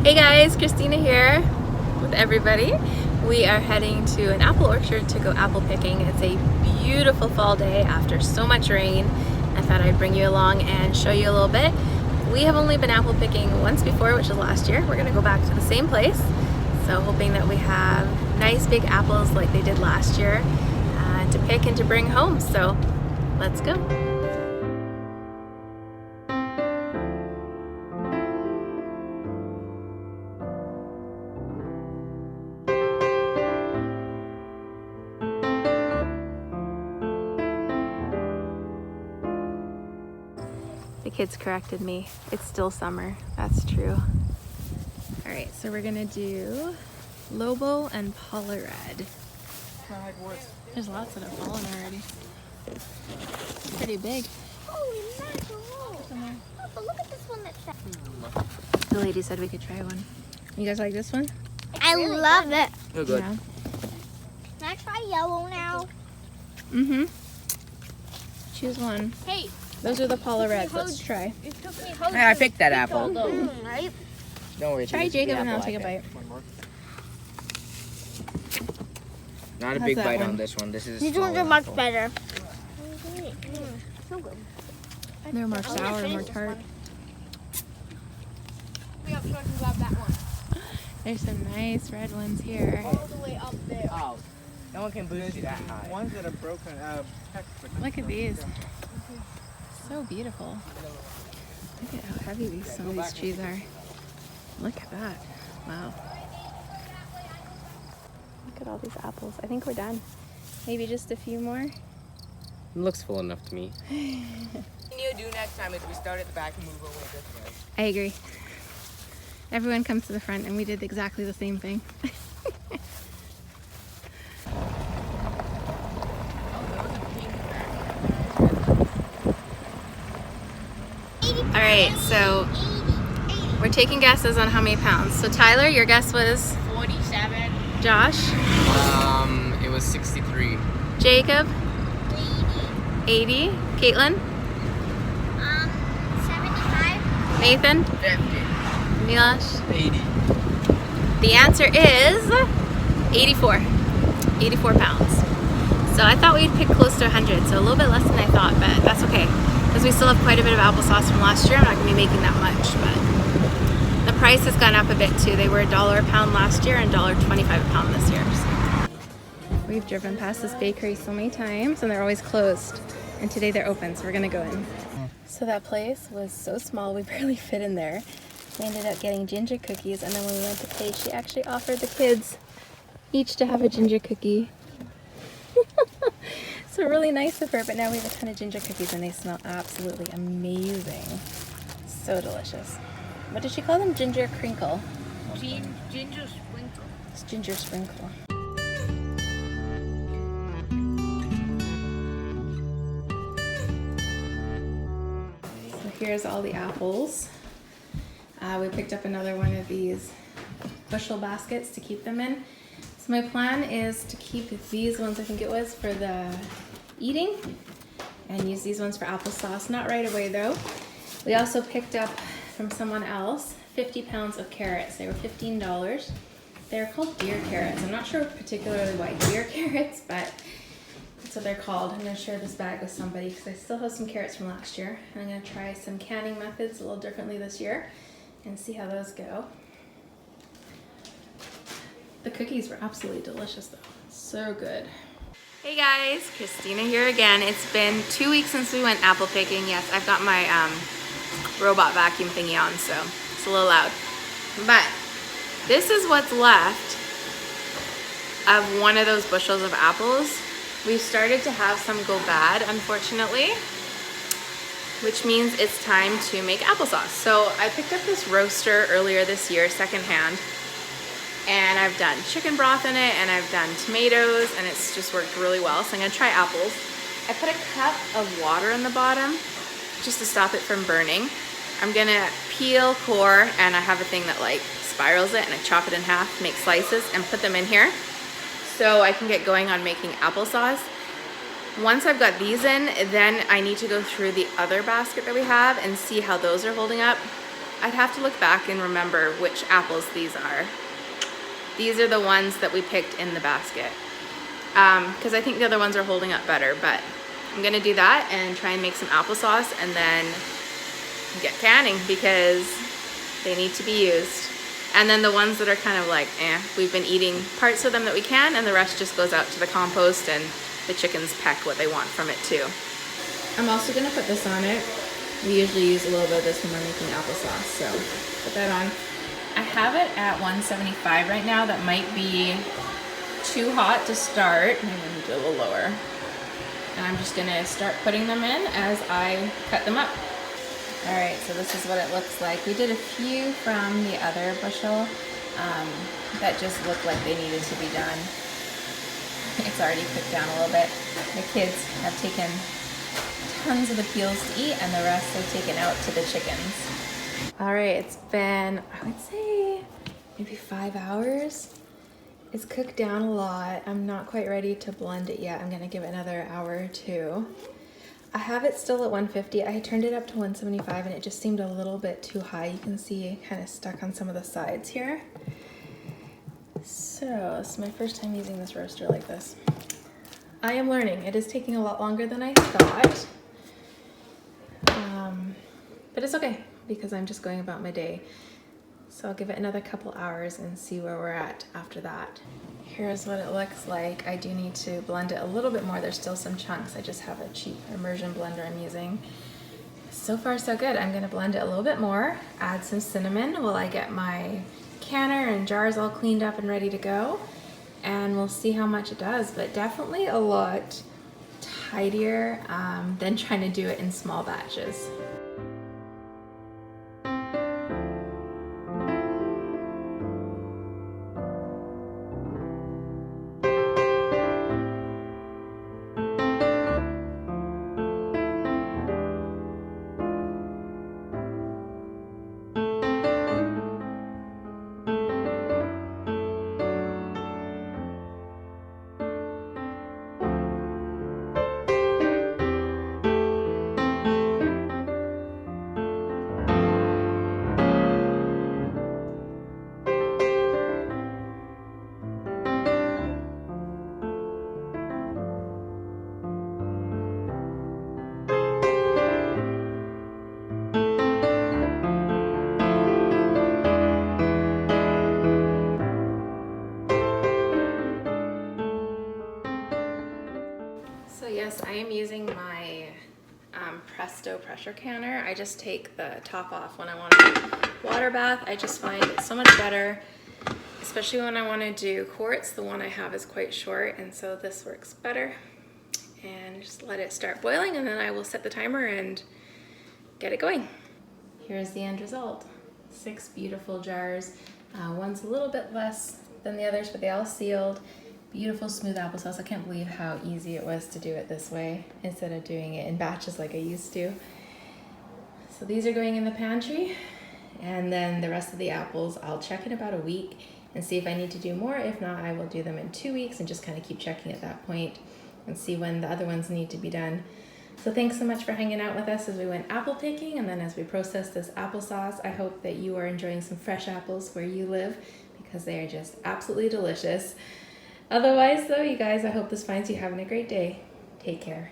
Hey guys, Christina here with everybody. We are heading to an apple orchard to go apple picking. It's a beautiful fall day after so much rain. I thought I'd bring you along and show you a little bit. We have only been apple picking once before, which was last year. We're gonna go back to the same place. So hoping that we have nice big apples like they did last year to pick and to bring home. So let's go. The kids corrected me. It's still summer. That's true. All right, so we're gonna do Lobo and Paula Red. There's lots that have fallen already. It's pretty big. Holy mackerel! Oh, but look at this one that's set. The lady said we could try one. You guys like this one? I really love it. They're good. Yeah. Can I try yellow now? Mm-hmm. Choose one. Hey. Those are the Paula Reds. Let's try. It took me Hey, I picked that apple. right? Don't worry. Try this is Jacob the and I'll apple take a I bite. picked. Not a How's big that bite one? on this one. This is a These small ones are much apple. better. So good. They're more sour and more tart. We have to grab that one. There's some nice red ones here. All the way up there. Oh, no one can boost you that high. Ones that are broken, Look at these. So beautiful. Look at how heavy some of these trees are. Look at that. Wow. Look at all these apples. I think we're done. Maybe just a few more. It looks full enough to me. What you do next time is we start at the back and move away this way. I agree. Everyone comes to the front and we did exactly the same thing. All right, so we're taking guesses on how many pounds. So Tyler, your guess was? 47. Josh? It was 63. Jacob? 80. Caitlin? 75. Nathan? 50. Milosh? 80. The answer is 84. 84 pounds. So I thought we'd pick close to 100, so a little bit less than I thought, but that's okay. Because we still have quite a bit of applesauce from last year. I'm not going to be making that much, but the price has gone up a bit too. They were $1 a pound last year and $1.25 a pound this year. So. We've driven past this bakery so many times and they're always closed. And today they're open, so we're going to go in. So that place was so small, we barely fit in there. We ended up getting ginger cookies, and then when we went to pay, she actually offered the kids each to have a ginger cookie. So really nice of her, but now we have a ton of ginger cookies and they smell absolutely amazing. So delicious. What did she call them? Ginger crinkle. Ginger sprinkle. It's ginger sprinkle. So here's all the apples. We picked up another one of these bushel baskets to keep them in. So my plan is to keep these ones, I think it was, for the eating, and use these ones for applesauce. Not right away though. We also picked up from someone else 50 pounds of carrots. They were $15. They're called deer carrots. I'm not sure particularly why deer carrots, but that's what they're called. I'm gonna share this bag with somebody because I still have some carrots from last year. And I'm gonna try some canning methods a little differently this year and see how those go. The cookies were absolutely delicious though. So good. Hey guys, Christina here again. It's been 2 weeks since we went apple picking. Yes, I've got my robot vacuum thingy on, so it's a little loud. But this is what's left of one of those bushels of apples. We've started to have some go bad, unfortunately, which means it's time to make applesauce. So I picked up this roaster earlier this year, secondhand, and I've done chicken broth in it and I've done tomatoes, and it's just worked really well. So I'm gonna try apples. I put a cup of water in the bottom just to stop it from burning. I'm gonna peel, core, and I have a thing that like spirals it, and I chop it in half, make slices, and put them in here so I can get going on making applesauce. Once I've got these in, then I need to go through the other basket that we have and see how those are holding up. I'd have to look back and remember which apples these are. These are the ones that we picked in the basket. Because I think the other ones are holding up better, but I'm gonna do that and try and make some applesauce and then get canning because they need to be used. And then the ones that are kind of like, we've been eating parts of them that we can, and the rest just goes out to the compost, and the chickens peck what they want from it too. I'm also gonna put this on it. We usually use a little bit of this when we're making applesauce, so put that on. I have it at 175 right now. That might be too hot to start. Maybe I'm gonna do a little lower. And I'm just gonna start putting them in as I cut them up. All right, so this is what it looks like. We did a few from the other bushel that just looked like they needed to be done. It's already cooked down a little bit. The kids have taken tons of the peels to eat, and the rest they've taken out to the chickens. All right, it's been, I would say, maybe 5 hours. It's cooked down a lot. I'm not quite ready to blend it yet. I'm gonna give it another hour or two. I have it still at 150. I turned it up to 175 and it just seemed a little bit too high. You can see it kind of stuck on some of the sides here. So this is my first time using this roaster like this. I am learning. It is taking a lot longer than I thought. But it's okay because I'm just going about my day. So I'll give it another couple hours and see where we're at after that. Here's what it looks like. I do need to blend it a little bit more. There's still some chunks. I just have a cheap immersion blender I'm using. So far so good. I'm gonna blend it a little bit more, add some cinnamon while I get my canner and jars all cleaned up and ready to go. And we'll see how much it does, but definitely a lot tidier than trying to do it in small batches. So yes, I am using my Presto pressure canner. I just take the top off when I want to water bath. I just find it so much better, especially when I want to do quarts. The one I have is quite short, and so this works better. And just let it start boiling, and then I will set the timer and get it going. Here's the end result. 6 beautiful jars. One's a little bit less than the others, but they all sealed. Beautiful smooth applesauce. I can't believe how easy it was to do it this way instead of doing it in batches like I used to. So these are going in the pantry, and then the rest of the apples I'll check in about a week and see if I need to do more. If not, I will do them in 2 weeks and just kind of keep checking at that point and see when the other ones need to be done. So thanks so much for hanging out with us as we went apple picking and then as we process this applesauce. I hope that you are enjoying some fresh apples where you live because they are just absolutely delicious. Otherwise though, you guys, I hope this finds you having a great day. Take care.